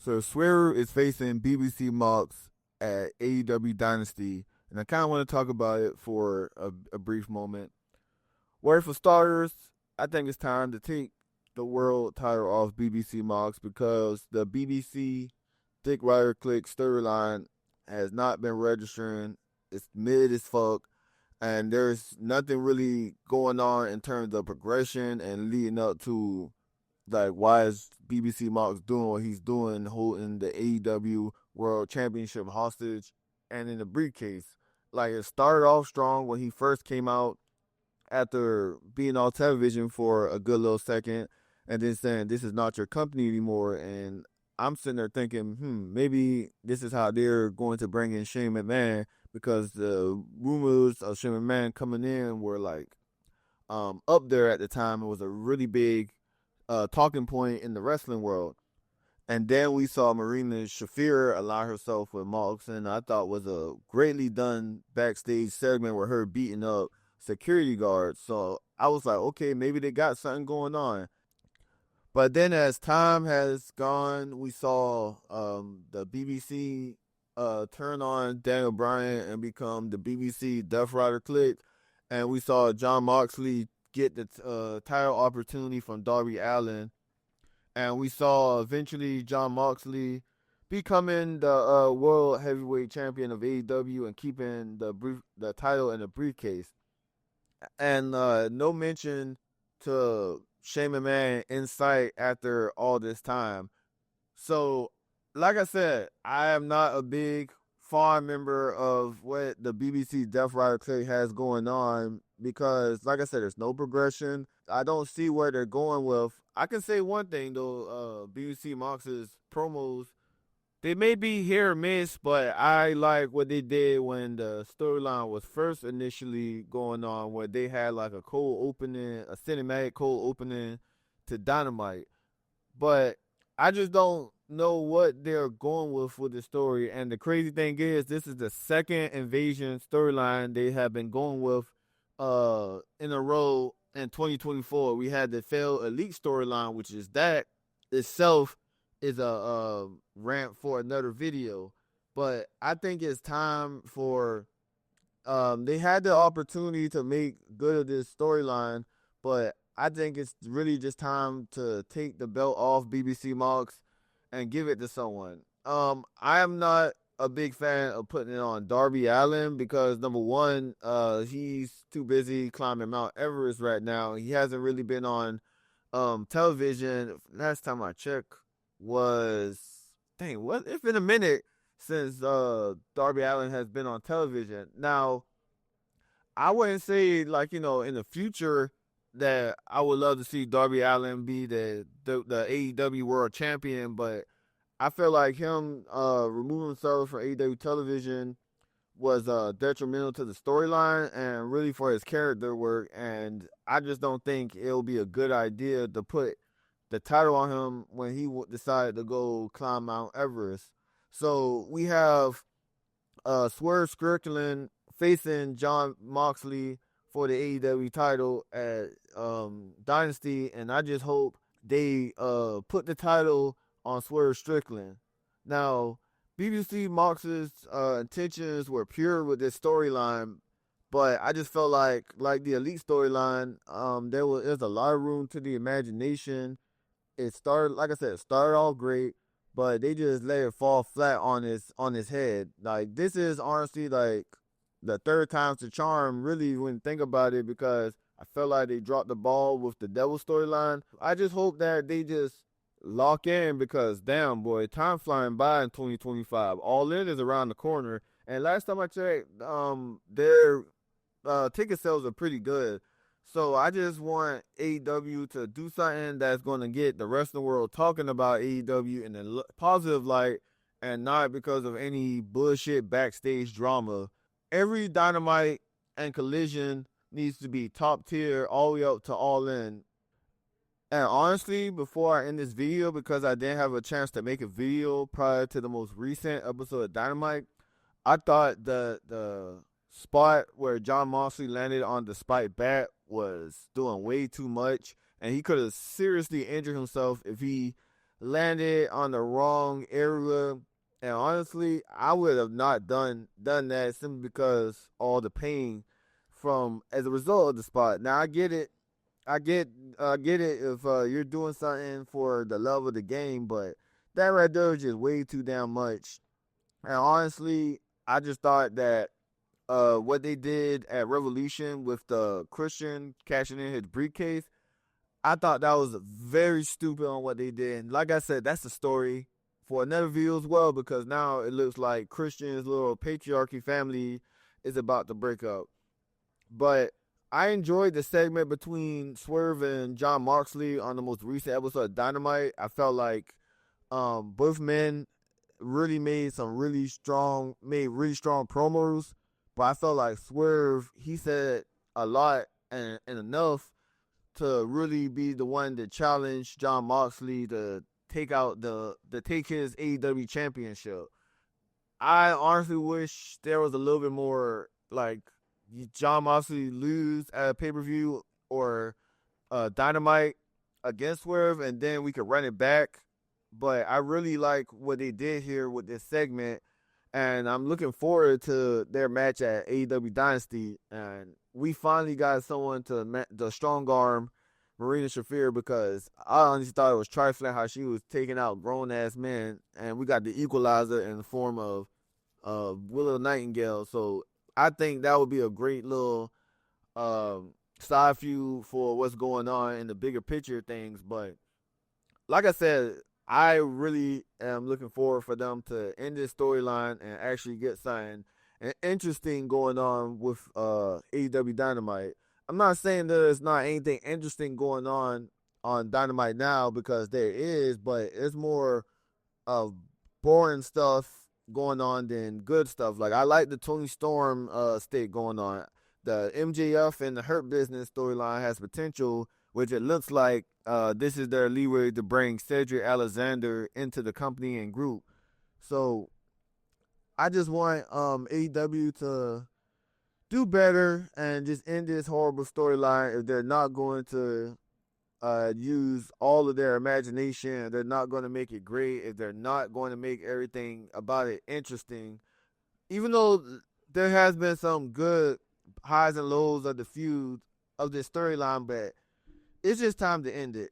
So Swerve is facing BBC Mox at AEW Dynasty, and I kind of want to talk about it for a brief moment. Where for starters, I think it's time to take the world title off BBC Mox because the BBC Dick Rider Click storyline has not been registering. It's mid as fuck, and there's nothing really going on in terms of progression and leading up to like why is BBC Mox doing what he's doing, holding the AEW World Championship hostage and in the briefcase. Like it started off strong when he first came out after being on television for a good little second and then saying this is not your company anymore. And I'm sitting there thinking, maybe this is how they're going to bring in Shane McMahon because the rumors of Shane McMahon coming in were like up there at the time. It was a really big talking point in the wrestling world. And then we saw Marina Shafir align herself with Mox, and I thought was a greatly done backstage segment with her beating up security guards. So I was like, okay, maybe they got something going on. But then as time has gone, we saw the BBC turn on Daniel Bryan and become the BBC Death Rider Click. And we saw John Moxley get the title opportunity from Darby Allin. And we saw eventually John Moxley becoming the World Heavyweight Champion of AEW and keeping the title in a briefcase. And no mention to Shane McMahon in sight after all this time. So, like I said, I am not a big fond member of what the BBC Death Rider Click has going on because, like I said, there's no progression. I don't see where they're going with. I can say one thing though, BBC Mox's promos, they may be hit or miss, but I like what they did when the storyline was first initially going on, where they had like a cold opening, a cinematic cold opening to Dynamite. But I just don't know what they're going with the story. And the crazy thing is, this is the second invasion storyline they have been going with in a row in 2024. We had the failed elite storyline, which is that itself is a rant for another video. But I think it's time for they had the opportunity to make good of this storyline, but I think it's really just time to take the belt off BBC Mox and give it to someone. I am not a big fan of putting it on Darby Allin because number one, he's too busy climbing Mount Everest right now. He hasn't really been on television. Last time I checked was it's been a minute since Darby Allin has been on television. Now, I wouldn't say like, in the future that I would love to see Darby Allin be the AEW World Champion, but I feel like him removing himself from AEW television was detrimental to the storyline and really for his character work. And I just don't think it'll be a good idea to put the title on him when he decided to go climb Mount Everest. So we have Swerve Strickland facing John Moxley for the AEW title at Dynasty, and I just hope they put the title on Swerve Strickland. Now, BBC Mox's intentions were pure with this storyline, but I just felt like the Elite storyline, there's a lot of room to the imagination. It started, like I said, it started off great, but they just let it fall flat on his head. Like, this is honestly like the third time's the charm, really, when you think about it, because I felt like they dropped the ball with the Devil storyline. I just hope that they just lock in because, damn, boy, time flying by in 2025. All In is around the corner. And last time I checked, their ticket sales are pretty good. So I just want AEW to do something that's going to get the rest of the world talking about AEW in a positive light and not because of any bullshit backstage drama. Every Dynamite and Collision needs to be top tier all the way up to All In. And honestly, before I end this video, because I didn't have a chance to make a video prior to the most recent episode of Dynamite, I thought the spot where John Moxley landed on the spike bat was doing way too much, and he could have seriously injured himself if he landed on the wrong area. And honestly, I would have not done that simply because all the pain from as a result of the spot. Now I get it. I get it if you're doing something for the love of the game, but that right there is just way too damn much. And honestly, I just thought that what they did at Revolution with the Christian cashing in his briefcase, I thought that was very stupid on what they did. And like I said, that's a story for another video as well, because now it looks like Christian's little patriarchy family is about to break up. But I enjoyed the segment between Swerve and John Moxley on the most recent episode of Dynamite. I felt like both men really made really strong promos, but I felt like Swerve, he said a lot and enough to really be the one to challenge John Moxley to take his AEW championship. I honestly wish there was a little bit more like John Moxley lose at a pay-per-view or Dynamite against Swerve, and then we could run it back. But I really like what they did here with this segment, and I'm looking forward to their match at AEW Dynasty. And we finally got someone to the strong arm Marina Shafir, because I honestly thought it was trifling how she was taking out grown-ass men, and we got the equalizer in the form of Willow Nightingale. So I think that would be a great little side view for what's going on in the bigger picture of things. But like I said, I really am looking forward for them to end this storyline and actually get something interesting going on with AEW Dynamite. I'm not saying that there's not anything interesting going on Dynamite now, because there is, but it's more of boring stuff going on than good stuff. Like, I like the Tony Storm stick going on. The MJF and the Hurt Business storyline has potential, which it looks like this is their leeway to bring Cedric Alexander into the company and group. So I just want AEW to do better and just end this horrible storyline. If they're not going to use all of their imagination, they're not going to make it great, if they're not going to make everything about it interesting, even though there has been some good highs and lows of the feud of this storyline, but it's just time to end it.